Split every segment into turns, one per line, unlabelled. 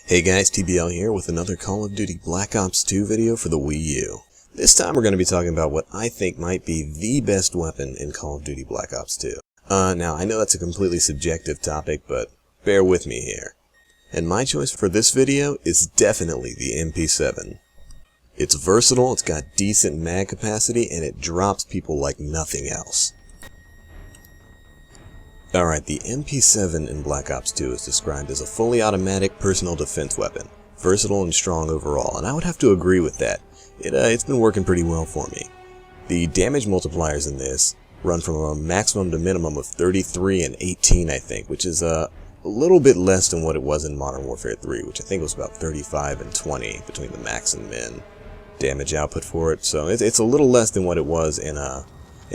Hey guys, TBL here with another Call of Duty Black Ops 2 video for the Wii U. This time we're going to be talking about what I think might be the best weapon in Call of Duty Black Ops 2. Now I know that's a completely subjective topic, but bear with me here. And my choice for this video is definitely the MP7. It's versatile, it's got decent mag capacity, and it drops people like nothing else. Alright, the MP7 in Black Ops 2 is described as a fully automatic personal defense weapon, versatile and strong overall, and I would have to agree with that. It's been working pretty well for me. The damage multipliers in this run from a maximum to minimum of 33 and 18, I think, which is a little bit less than what it was in Modern Warfare 3, which I think was about 35 and 20 between the max and min damage output for it, so it's a little less than what it was in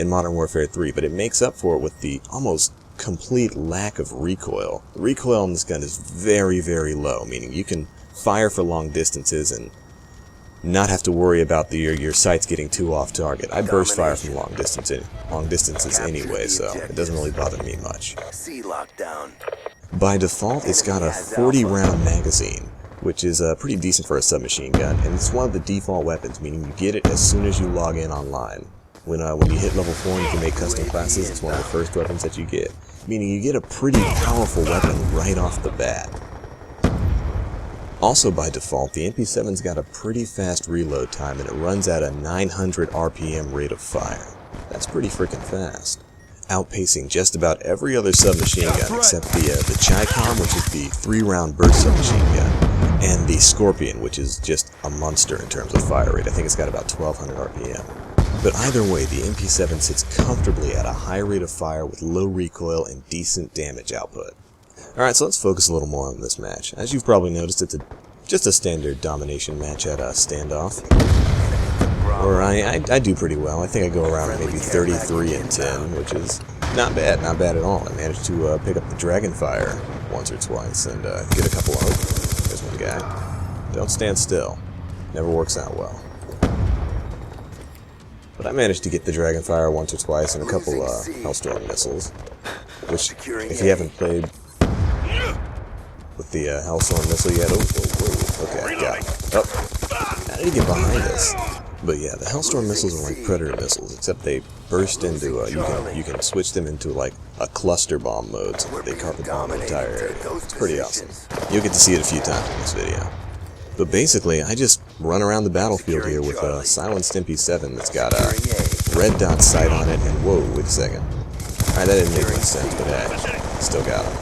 Modern Warfare 3, but it makes up for it with the almost complete lack of recoil. The recoil on this gun is very, very low, meaning you can fire for long distances and not have to worry about your sights getting too off target. I burst fire from long distances anyway, so it doesn't really bother me much. By default, it's got a 40-round magazine, which is pretty decent for a submachine gun, and it's one of the default weapons, meaning you get it as soon as you log in online. When you hit level 4 and you can make custom classes, it's one of the first weapons that you get, meaning you get a pretty powerful weapon right off the bat. Also by default, the MP7's got a pretty fast reload time and it runs at a 900 RPM rate of fire. That's pretty freaking fast, outpacing just about every other submachine gun except the Chi-Com, which is the 3-round burst submachine gun, and the Scorpion, which is just a monster in terms of fire rate. I think it's got about 1200 RPM. But either way, the MP7 sits comfortably at a high rate of fire with low recoil and decent damage output. Alright, so let's focus a little more on this match. As you've probably noticed, it's just a standard domination match at a standoff. Or I do pretty well. I think I go around maybe 33 and 10, which is not bad at all. I managed to pick up the Dragonfire once or twice and get a couple of... Oh, there's one guy. Don't stand still. Never works out well. But I managed to get the Dragonfire once or twice and a couple Hellstorm missiles, which, if you haven't played with the Hellstorm missile yet, okay, got him. Oh, how did he get behind us? But yeah, the Hellstorm missiles are like Predator missiles, except they burst into, you can switch them into like a cluster bomb mode, so that they carpet bomb the entire area. It's pretty awesome. You'll get to see it a few times in this video. But basically, I just run around the battlefield here with a silenced MP7 that's got a red dot sight on it, and whoa, wait a second. Alright, that didn't make any sense, but hey, still got him.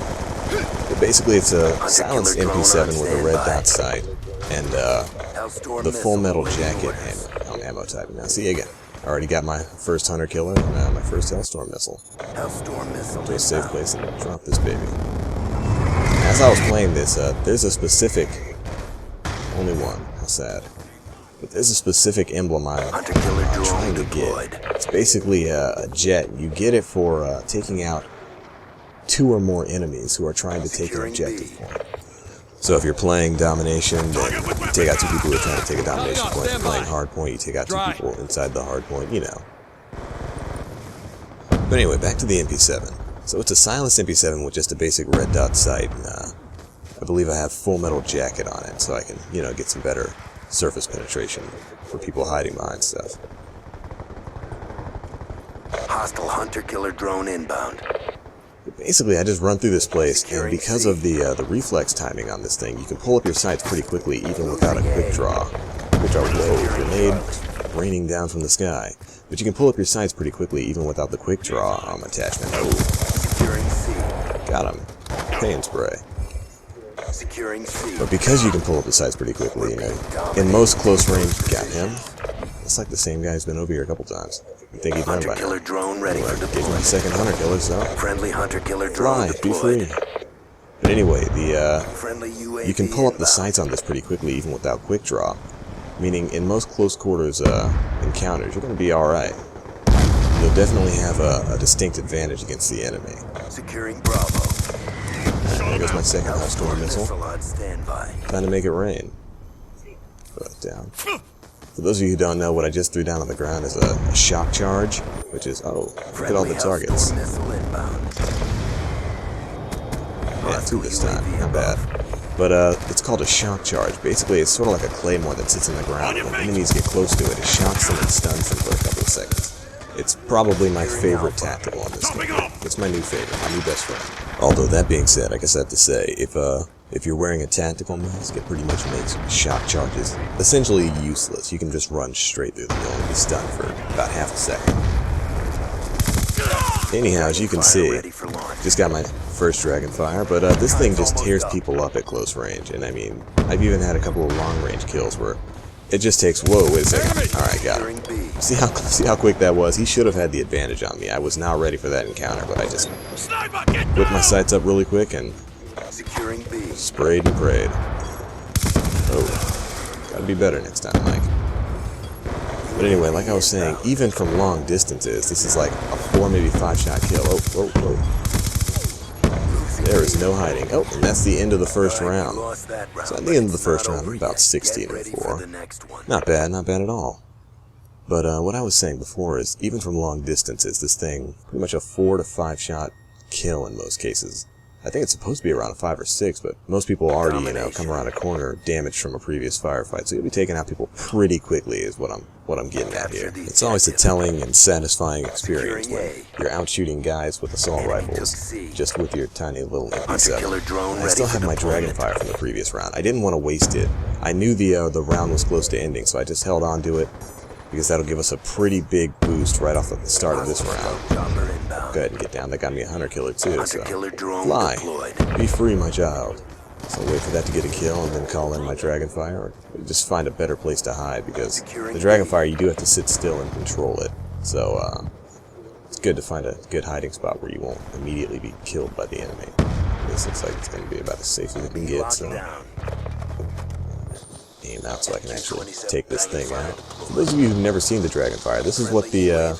But basically, it's a silenced MP7 with a red dot sight, and the full metal jacket ammo type. Now, see again, I already got my first hunter killer, and my first Hellstorm missile. To a safe place and drop this baby. As I was playing this, there's a specific... Only one. How sad. But there's a specific emblem I'm trying to get. It's basically a jet. You get it for taking out 2 or more enemies who are trying to take an objective point. So if you're playing domination, then you take out 2 people who are trying to take a domination point. If you're playing hardpoint, you take out 2 people inside the hardpoint, you know. But anyway, back to the MP7. So it's a silenced MP7 with just a basic red dot sight, and I believe I have full metal jacket on it, so I can, get some better surface penetration for people hiding behind stuff.
Hostile hunter-killer drone inbound.
But basically, I just run through this place, and because of the reflex timing on this thing, you can pull up your sights pretty quickly, even without a quick draw. Quick draw, whoa, grenade raining down from the sky. But you can pull up your sights pretty quickly, even without the quick draw attachment. Oh, got him. Paint spray. But because you can pull up the sights pretty quickly, in most close range, got him. It's like the same guy's been over here a couple times. I think he'd learned by now. Gave him a second hunter killer, so fly, be free. But anyway, you can pull up the sights on this pretty quickly, even without quick draw. Meaning, in most close quarters encounters, you're going to be alright. You'll definitely have a distinct advantage against the enemy.
Securing Bravo.
There goes my second Hellstorm missile. Time to make it rain. Throw it down. For those of you who don't know, what I just threw down on the ground is a shock charge, which is, oh, look at all the targets. Yeah, 2 this time, not bad. But it's called a shock charge. Basically, it's sort of like a claymore that sits in the ground. When enemies get close to it, it shocks them and stuns them for a couple of seconds. It's probably my favorite tactical on this game. It's my new favorite, my new best friend. Although that being said, I guess I have to say, if you're wearing a tactical mask, it pretty much makes shock charges essentially useless. You can just run straight through them. You'll only be stunned for about half a second. Anyhow, as you can see, just got my first Dragonfire, but this thing just tears people up at close range. And I mean, I've even had a couple of long-range kills where it just takes, whoa, wait a second. Alright, got him. See how quick that was? He should have had the advantage on me. I was not ready for that encounter, but I just whipped my sights up really quick and sprayed and prayed. Oh, gotta be better next time, Mike. But anyway, like I was saying, even from long distances, this is like a 4, maybe 5-shot kill. Oh. There is no hiding. Oh, and that's the end of the first round. So at the end of the first round, I'm about 16-4. Not bad at all. But what I was saying before is, even from long distances, this thing, pretty much a 4 to 5 shot kill in most cases. I think it's supposed to be around a 5 or 6, but most people already, come around a corner damaged from a previous firefight, so you'll be taking out people pretty quickly is what I'm getting at here. It's always a telling and satisfying experience when you're out shooting guys with assault rifles, just with your tiny little MP7. I still have my Dragonfire from the previous round. I didn't want to waste it. I knew the round was close to ending, so I just held on to it, because that'll give us a pretty big boost right off at the start of this round. Go ahead and get down. That got me a hunter killer too, so fly. Be free, my child. So wait for that to get a kill and then call in my Dragonfire, or just find a better place to hide, because the Dragonfire, you do have to sit still and control it. So it's good to find a good hiding spot where you won't immediately be killed by the enemy. This looks like it's going to be about as safe as it can get, so aim out so I can actually take this thing out. For those of you who've never seen the Dragonfire, this is what the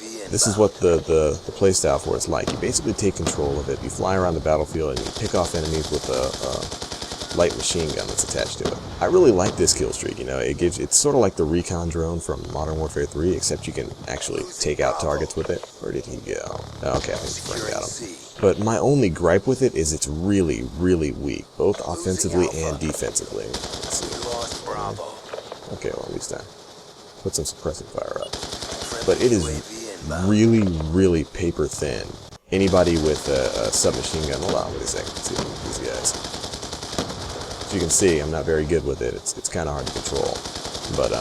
playstyle for it's like. You basically take control of it. You fly around the battlefield and you pick off enemies with a light machine gun that's attached to it. I really like this kill streak. It's sort of like the recon drone from Modern Warfare 3, except you can actually take out targets with it. Where did he go? Oh, okay, I think Frank got him. But my only gripe with it is it's really, really weak, both offensively and defensively. Let's see. Okay, well, at least I put some suppressing fire up. But it is really, really paper thin. Anybody with a submachine gun, hold on, wait a second, let's see these guys. As you can see, I'm not very good with it. It's kind of hard to control. But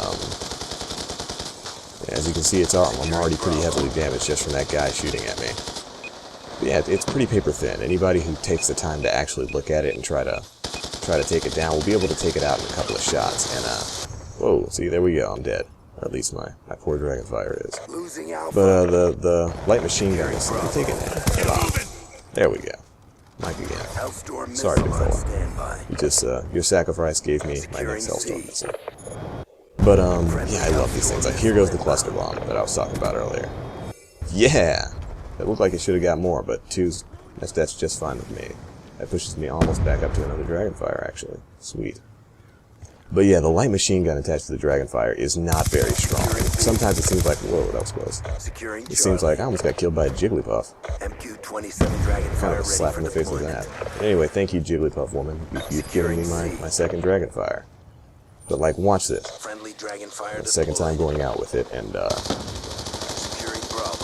as you can see, I'm already pretty heavily damaged just from that guy shooting at me. But yeah, it's pretty paper thin. Anybody who takes the time to actually look at it and try to take it down will be able to take it out in a couple of shots. And whoa, see, there we go, I'm dead. Or at least my poor Dragonfire is. But the light machine gun is taking that. There we go. Mike again. Sorry, big fella. Your sacrifice gave me my next Hellstorm missile. But yeah, I love these things. Like, here goes the cluster bomb that I was talking about earlier. Yeah, that looked like it should have got more, but that's just fine with me. That pushes me almost back up to another Dragonfire, actually. Sweet. But yeah, the light machine gun attached to the Dragonfire is not very strong. Sometimes it seems like, whoa, that was close. It seems like I almost got killed by a Jigglypuff. Kind of a slap in the face with that. Anyway, thank you, Jigglypuff woman. You've given me my second Dragonfire. But like, watch this. The second time going out with it, and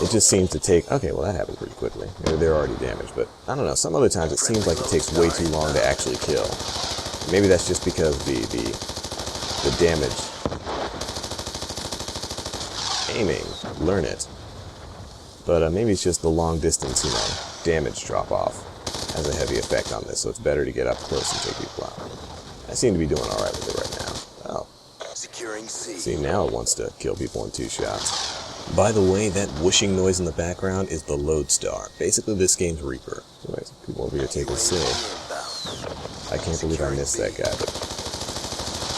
it just seems to take, okay, well that happened pretty quickly. Maybe they're already damaged, but I don't know, some other times it seems like it takes way too long to actually kill. Maybe that's just because the damage aiming, learn it. But maybe it's just the long distance, damage drop off has a heavy effect on this, so it's better to get up close and take people out. I seem to be doing alright with it right now. Oh. See, now it wants to kill people in 2 shots. By the way, that whooshing noise in the background is the Lodestar. Basically this game's Reaper. Anyways, people over here taking C. I can't believe I missed that guy, but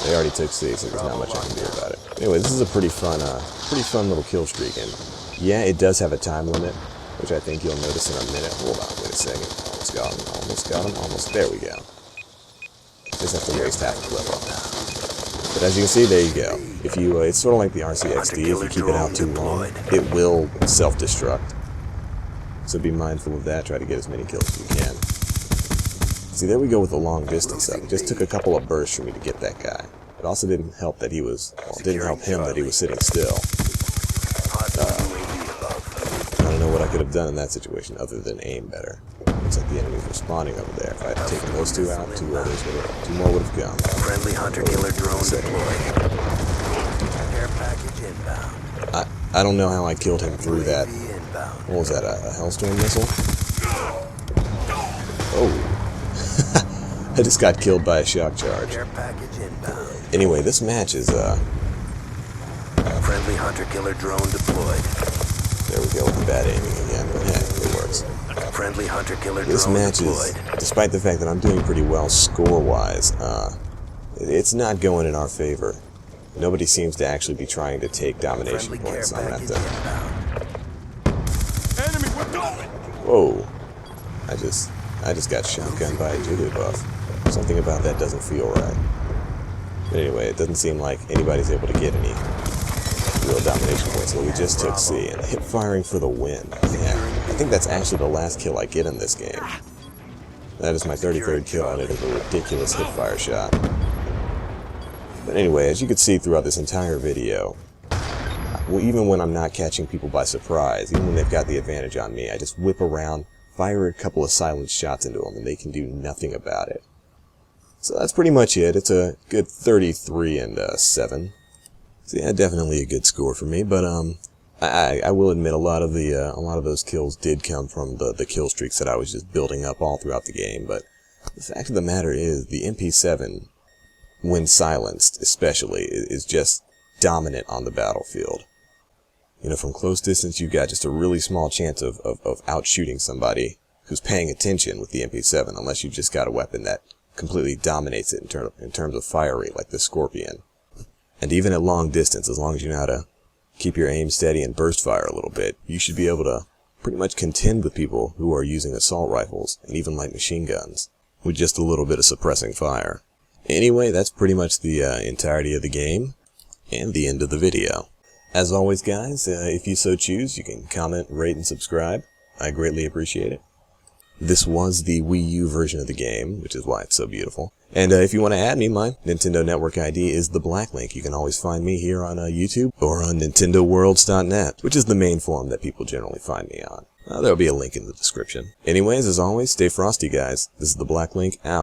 they already took C, so there's not much I can do about it. Anyway, this is a pretty fun little kill streak, and yeah, it does have a time limit, which I think you'll notice in a minute. Hold on, wait a second. Almost got him. There we go. Just have to waste half a clip on that. But as you can see, there you go. If you, it's sort of like the RCXD. If you keep it out too long, it will self-destruct. So be mindful of that. Try to get as many kills as you can. See, there we go with the long distance stuff. It just took a couple of bursts for me to get that guy. It also didn't help that he was, well, it didn't help him that he was sitting still. I don't know what I could have done in that situation other than aim better. Looks like the enemies were spawning over there. If I had taken those two out, two more would have come.
Friendly hunter-killer drone deployed. Care package inbound.
I don't know how I killed him through that.
UAV inbound.
What was that, a Hellstorm missile? Oh. I just got killed by a shock charge.
Care package inbound.
Anyway, this match is,
Friendly hunter-killer drone deployed.
there we go with the bad aiming again, but yeah, it works.
Friendly hunter-killer
This
drone
match
deployed.
is, despite the fact that I'm doing pretty well score-wise, it's not going in our favor. Nobody seems to actually be trying to take domination
Friendly care
points. I'm gonna
package
have to...
inbound.
Enemy, we're going!
Whoa. I just got shotgunned by a Jigglypuff. Something about that doesn't feel right. But anyway, it doesn't seem like anybody's able to get any real domination points, so we just took C, and hip firing for the win. Yeah, I think that's actually the last kill I get in this game. That is my 33rd kill, and it is a ridiculous hip fire shot. But anyway, as you can see throughout this entire video, well, even when I'm not catching people by surprise, even when they've got the advantage on me, I just whip around, fire a couple of silent shots into them, and they can do nothing about it. So that's pretty much it. It's a good 33-7. So yeah, definitely a good score for me. But I will admit a lot of those kills did come from the kill streaks that I was just building up all throughout the game. But the fact of the matter is, the MP7, when silenced especially, is just dominant on the battlefield. You know, from close distance, you've got just a really small chance of outshooting somebody who's paying attention with the MP7, unless you've just got a weapon that completely dominates it in terms of fire rate, like the Scorpion. And even at long distance, as long as you know how to keep your aim steady and burst fire a little bit, you should be able to pretty much contend with people who are using assault rifles and even light machine guns with just a little bit of suppressing fire. Anyway, that's pretty much the entirety of the game and the end of the video. As always, guys, if you so choose, you can comment, rate, and subscribe. I greatly appreciate it. This was the Wii U version of the game, which is why it's so beautiful. And if you want to add me, my Nintendo Network ID is the Black Link. You can always find me here on YouTube or on NintendoWorlds.net, which is the main forum that people generally find me on. There'll be a link in the description. Anyways, as always, stay frosty, guys. This is the Black Link, out.